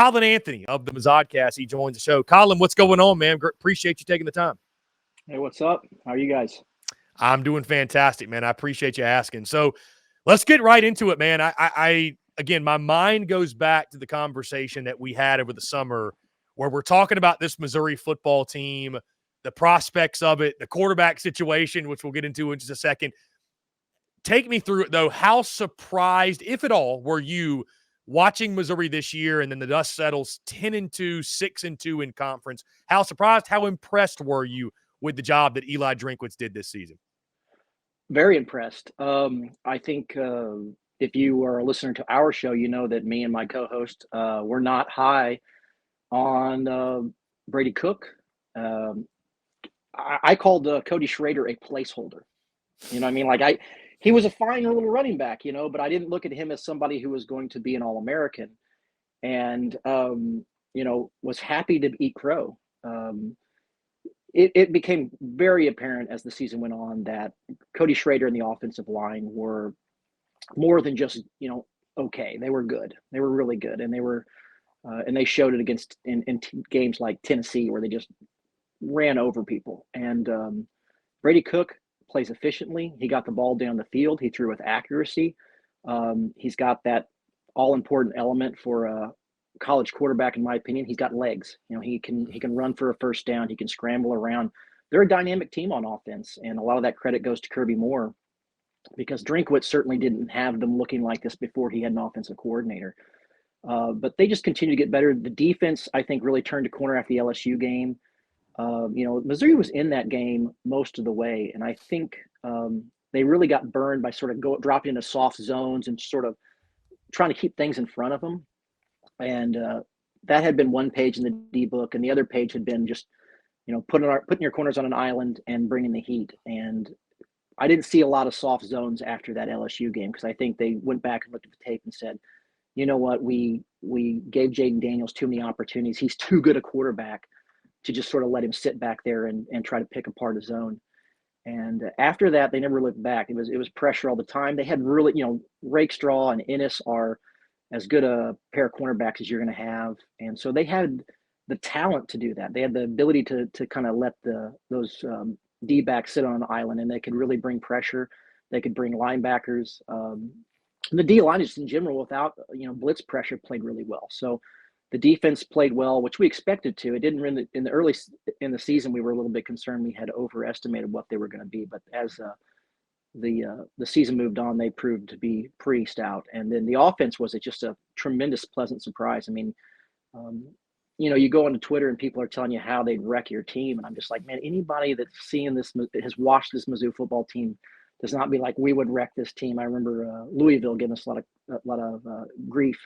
Colin Anthony of the MIZ. He joins the show. Colin, what's going on, man? Appreciate you taking the time. Hey, what's up? How are you guys? I'm doing fantastic, man. I appreciate you asking. So let's get right into it, man. I again, my mind goes back to the conversation that we had over the summer where we're talking about this Missouri football team, the prospects of it, the quarterback situation, which we'll get into in just a second. Take me through it, though. How surprised, if at all, were you watching Missouri this year and then the dust settles 10-2, 6-2 in conference? How surprised, how impressed were you with the job that Eli Drinkwitz did this season? Very impressed. I think if you are a listener to our show, you know that me and my co-host were not high on Brady Cook. I called Cody Schrader a placeholder. You know what I mean? He was a fine little running back, but I didn't look at him as somebody who was going to be an All-American and, was happy to eat crow. It became very apparent as the season went on that Cody Schrader and the offensive line were more than just, okay. They were good. They were really good. And they showed it against in games like Tennessee where they just ran over people. And Brady Cook plays efficiently. He got the ball down the field. He threw with accuracy. He's got that all-important element for a college quarterback, in my opinion. He's got legs. He can run for a first down. He can scramble around. They're a dynamic team on offense, and a lot of that credit goes to Kirby Moore because Drinkwitz certainly didn't have them looking like this before he had an offensive coordinator. But they just continue to get better. The defense, I think, really turned a corner after the LSU game. Missouri was in that game most of the way, and I think they really got burned by sort of dropping into soft zones and sort of trying to keep things in front of them. And that had been one page in the D book, and the other page had been just, putting your corners on an island and bringing the heat. And I didn't see a lot of soft zones after that LSU game because I think they went back and looked at the tape and said, you know what, we gave Jaden Daniels too many opportunities. He's too good a quarterback to just sort of let him sit back there and try to pick apart a zone. And after that, they never looked back. It was pressure all the time. They had really, Rakestraw and Ennis are as good a pair of cornerbacks as you're going to have. And so they had the talent to do that. They had the ability to kind of let those D-backs sit on an island, and they could really bring pressure. They could bring linebackers. The D-line just in general without, blitz pressure played really well. So the defense played well, which we expected to. It didn't really in the season. We were a little bit concerned we had overestimated what they were going to be, but as the season moved on, they proved to be pretty stout. And then the offense was just a tremendous, pleasant surprise. I mean, you go onto Twitter and people are telling you how they'd wreck your team, and I'm just like, man, anybody that's seeing this has watched this Mizzou football team does not be like we would wreck this team. I remember Louisville giving us a lot of grief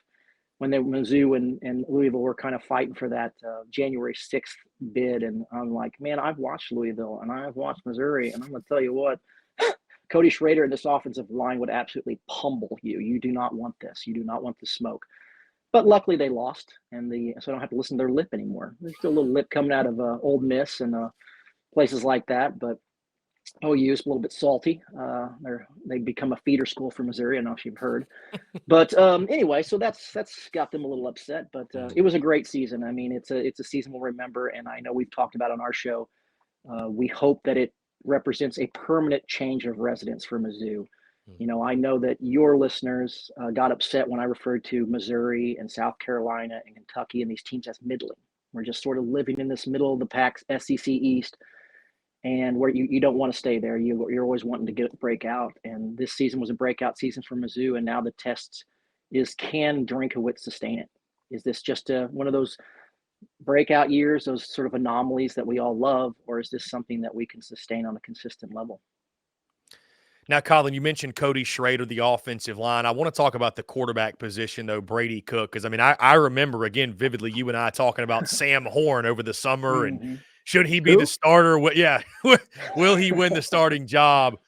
when Mizzou and Louisville were kind of fighting for that January 6th bid. And I'm like, man, I've watched Louisville and I've watched Missouri, and I'm going to tell you what, Cody Schrader and this offensive line would absolutely pummel you. You do not want this. You do not want the smoke. But luckily they lost, so I don't have to listen to their lip anymore. There's still a little lip coming out of Ole Miss and places like that, but OU is a little bit salty. They've become a feeder school for Missouri. I don't know if you've heard. But anyway, so that's got them a little upset. But it was a great season. I mean, it's a season we'll remember, and I know we've talked about on our show. We hope that it represents a permanent change of residence for Mizzou. I know that your listeners got upset when I referred to Missouri and South Carolina and Kentucky and these teams as middling. We're just sort of living in this middle of the pack, SEC East. And where you don't want to stay there. You're always wanting to break out. And this season was a breakout season for Mizzou. And now the test is, can Drinkwitz sustain it? Is this just one of those breakout years, those sort of anomalies that we all love? Or is this something that we can sustain on a consistent level? Now, Colin, you mentioned Cody Schrader, the offensive line. I want to talk about the quarterback position, though, Brady Cook, because, I mean, I remember, again, vividly, you and I talking about Sam Horn over the summer and should he be the starter? Will he win the starting job?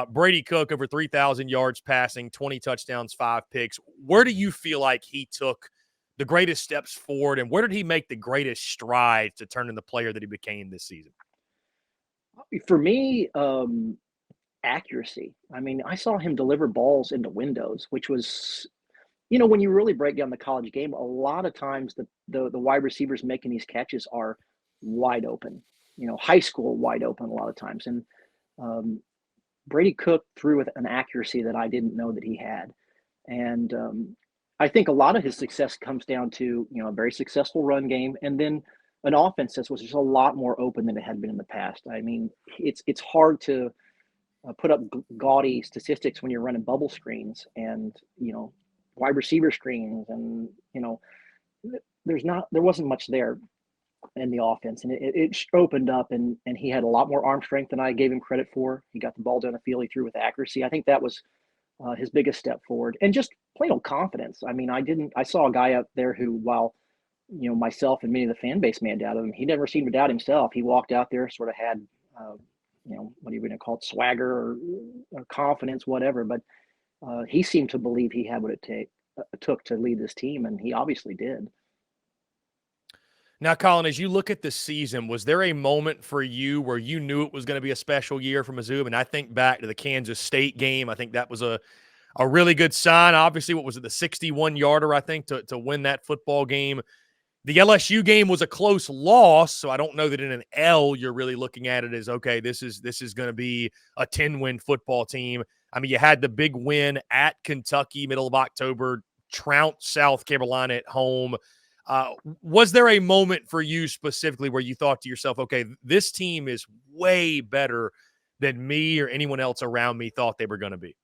Brady Cook, over 3,000 yards passing, 20 touchdowns, 5 picks. Where do you feel like he took the greatest steps forward, and where did he make the greatest strides to turn into the player that he became this season? For me, accuracy. I mean, I saw him deliver balls into windows, which was when you really break down the college game, a lot of times the wide receivers making these catches are wide open, high school wide open a lot of times. And um, Brady Cook threw with an accuracy that I didn't know that he had. And I think a lot of his success comes down to, a very successful run game and then an offense that was just a lot more open than it had been in the past. I mean, it's hard to put up gaudy statistics when you're running bubble screens and, wide receiver screens. And, there wasn't much there in the offense, and it opened up, and he had a lot more arm strength than I gave him credit for. He got the ball down the field, he threw with accuracy. I think that was his biggest step forward, and just plain old confidence. I mean, I saw a guy out there who, while myself and many of the fan base may have doubted him, he never seemed to doubt himself. He walked out there, sort of had, what are you going to call it, swagger or confidence, whatever. But he seemed to believe he had what it took to lead this team, and he obviously did. Now, Colin, as you look at the season, was there a moment for you where you knew it was going to be a special year for Mizzou? And I think back to the Kansas State game. I think that was a really good sign. Obviously, what was it, the 61-yarder, I think, to win that football game. The LSU game was a close loss, so I don't know that in an L you're really looking at it as, okay, this is going to be a 10-win football team. I mean, you had the big win at Kentucky, middle of October, trounced South Carolina at home. Was there a moment for you specifically where you thought to yourself, okay, this team is way better than me or anyone else around me thought they were going to be?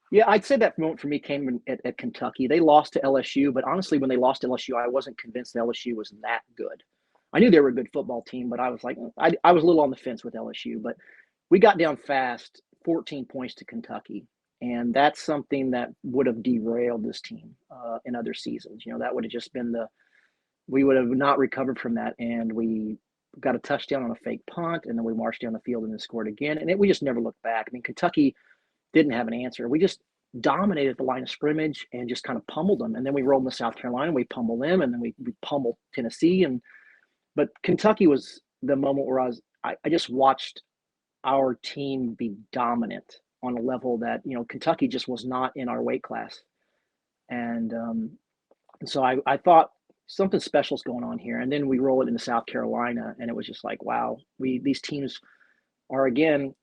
Yeah, I'd say that moment for me came at Kentucky. They lost to LSU, but honestly, when they lost to LSU, I wasn't convinced LSU was that good. I knew they were a good football team, but I was like, I was a little on the fence with LSU. But we got down fast, 14 points to Kentucky, and that's something that would have derailed this team in other seasons. That would have just been we would have not recovered from that, and we got a touchdown on a fake punt, and then we marched down the field and then scored again, and we just never looked back. I mean, Kentucky didn't have an answer. We just dominated the line of scrimmage and just kind of pummeled them. And then we rolled into South Carolina, we pummeled them, and then we pummeled Tennessee. But Kentucky was the moment where I just watched our team be dominant on a level that, Kentucky just was not in our weight class. And so I thought something special is going on here. And then we roll it into South Carolina, and it was just like, wow, these teams are, again,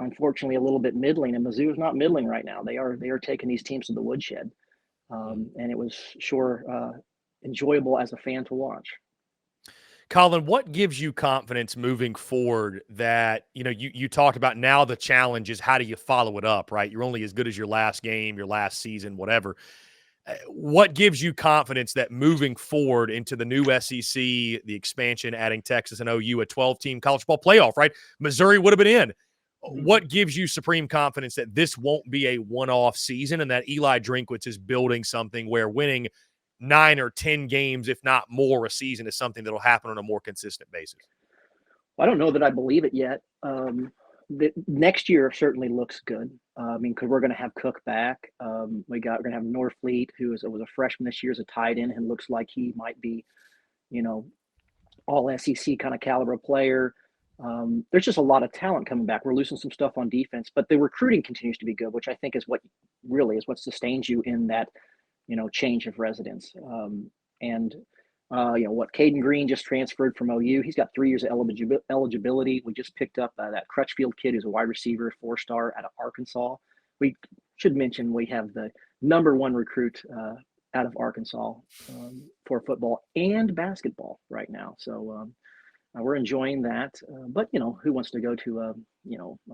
unfortunately a little bit middling, and Mizzou is not middling right now. They are taking these teams to the woodshed, and it was sure enjoyable as a fan to watch. Colin, what gives you confidence moving forward that, you talked about now the challenge is how do you follow it up, right? You're only as good as your last game, your last season, whatever. What gives you confidence that moving forward into the new SEC, the expansion, adding Texas and OU, a 12-team college football playoff, right? Missouri would have been in. What gives you supreme confidence that this won't be a one-off season and that Eli Drinkwitz is building something where winning 9 or 10 games, if not more, a season is something that'll happen on a more consistent basis? Well, I don't know that I believe it yet. The next year certainly looks good. I mean, because we're going to have Cook back. We're going to have Norfleet, who was a freshman this year, as a tight end, and looks like he might be, all SEC kind of caliber player. There's just a lot of talent coming back. We're losing some stuff on defense, but the recruiting continues to be good, which I think is what sustains you in that, change of residence. And Caden Green just transferred from OU. He's got 3 years of eligibility. We just picked up that Crutchfield kid who's a wide receiver, 4-star out of Arkansas. We should mention we have the number 1 recruit out of Arkansas for football and basketball right now. So we're enjoying that. But, who wants to go to a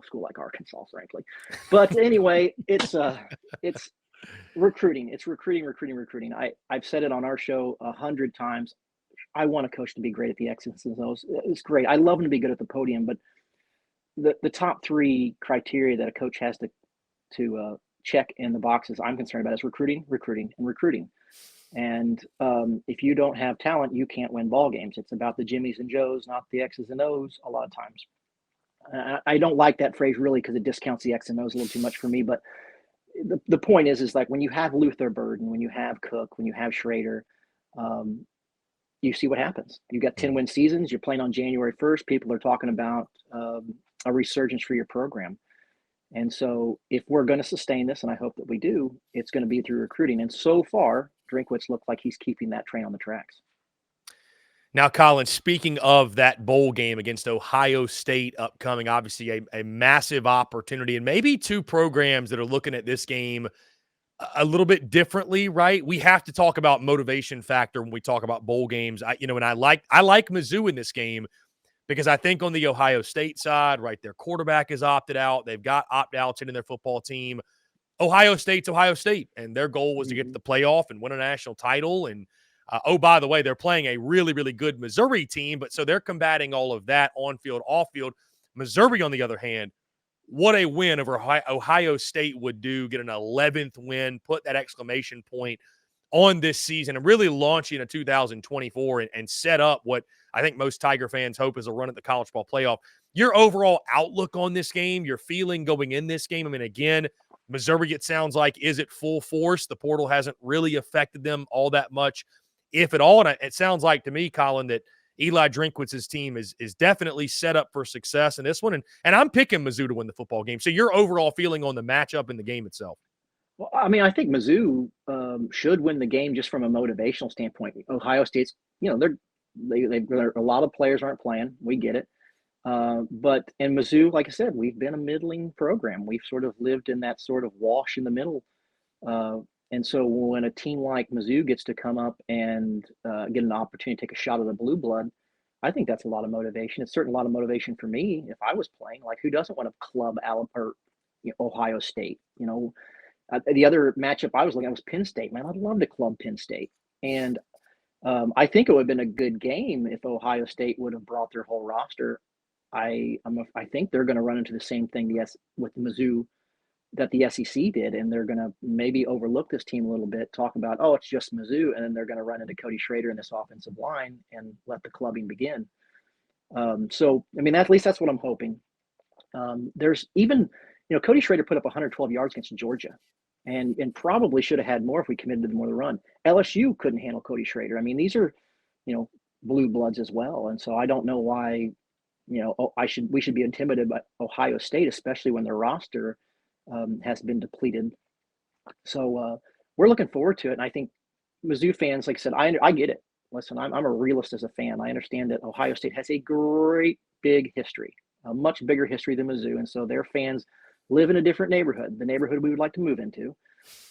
school like Arkansas, frankly? But anyway, it's recruiting. It's recruiting. I've said it on our show 100 times. I want a coach to be great at the X's and O's. It's great. I love him to be good at the podium, but the top 3 criteria that a coach has to check in the boxes I'm concerned about is recruiting. And if you don't have talent, you can't win ball games. It's about the Jimmies and Joes, not the X's and O's a lot of times. I don't like that phrase really because it discounts the X and O's a little too much for me. But the point is like when you have Luther Burden, when you have Cook, when you have Schrader, you see what happens. You've got 10-win seasons. You're playing on January 1st. People are talking about a resurgence for your program. And so if we're going to sustain this, and I hope that we do, it's going to be through recruiting. And so far, Drinkwitz looked like he's keeping that train on the tracks. Now, Colin, speaking of that bowl game against Ohio State upcoming, obviously a massive opportunity, and maybe two programs that are looking at this game a little bit differently, right? We have to talk about motivation factor when we talk about bowl games. And I like Mizzou in this game because I think on the Ohio State side, right, their quarterback is opted out. They've got opt-outs in their football team. Ohio State's Ohio State, and their goal was to get to the playoff and win a national title. And oh, by the way, they're playing a really, really good Missouri team, but so they're combating all of that on field, off field. Missouri, on the other hand, what a win over Ohio State would do, get an 11th win, put that exclamation point on this season and really launch into 2024 and set up what I think most Tiger fans hope is a run at the college ball playoff. Your overall outlook on this game, your feeling going in this game, I mean, again, Missouri, it sounds like, is at full force. The portal hasn't really affected them all that much, if at all. And it sounds like to me, Colin, that Eli Drinkwitz's team is definitely set up for success in this one. And I'm picking Mizzou to win the football game. So your overall feeling on the matchup and the game itself? Well, I mean, I think Mizzou should win the game just from a motivational standpoint. Ohio State's, they're a lot of players aren't playing. We get it. But in Mizzou, like I said, we've been a middling program. We've sort of lived in that sort of wash in the middle. And so when a team like Mizzou gets to come up and get an opportunity to take a shot at the blue blood, I think that's a lot of motivation. It's certainly a lot of motivation for me if I was playing. Like, who doesn't want to club Ohio State? The other matchup I was looking at was Penn State. Man, I'd love to club Penn State. And I think it would have been a good game if Ohio State would have brought their whole roster. I think they're going to run into the same thing, yes, with Mizzou that the SEC did, and they're going to maybe overlook this team a little bit, talk about, oh, it's just Mizzou, and then they're going to run into Cody Schrader in this offensive line and let the clubbing begin. So, I mean, at least that's what I'm hoping. There's even, Cody Schrader put up 112 yards against Georgia, and probably should have had more if we committed to more of the run. LSU couldn't handle Cody Schrader. I mean, these are, blue bloods as well, and so I don't know why, we should be intimidated by Ohio State, especially when their roster has been depleted. So we're looking forward to it, and I think Mizzou fans, like I said, I get it. Listen, I'm a realist as a fan. I understand that Ohio State has a great big history, a much bigger history than Mizzou, and so their fans live in a different neighborhood, the neighborhood we would like to move into.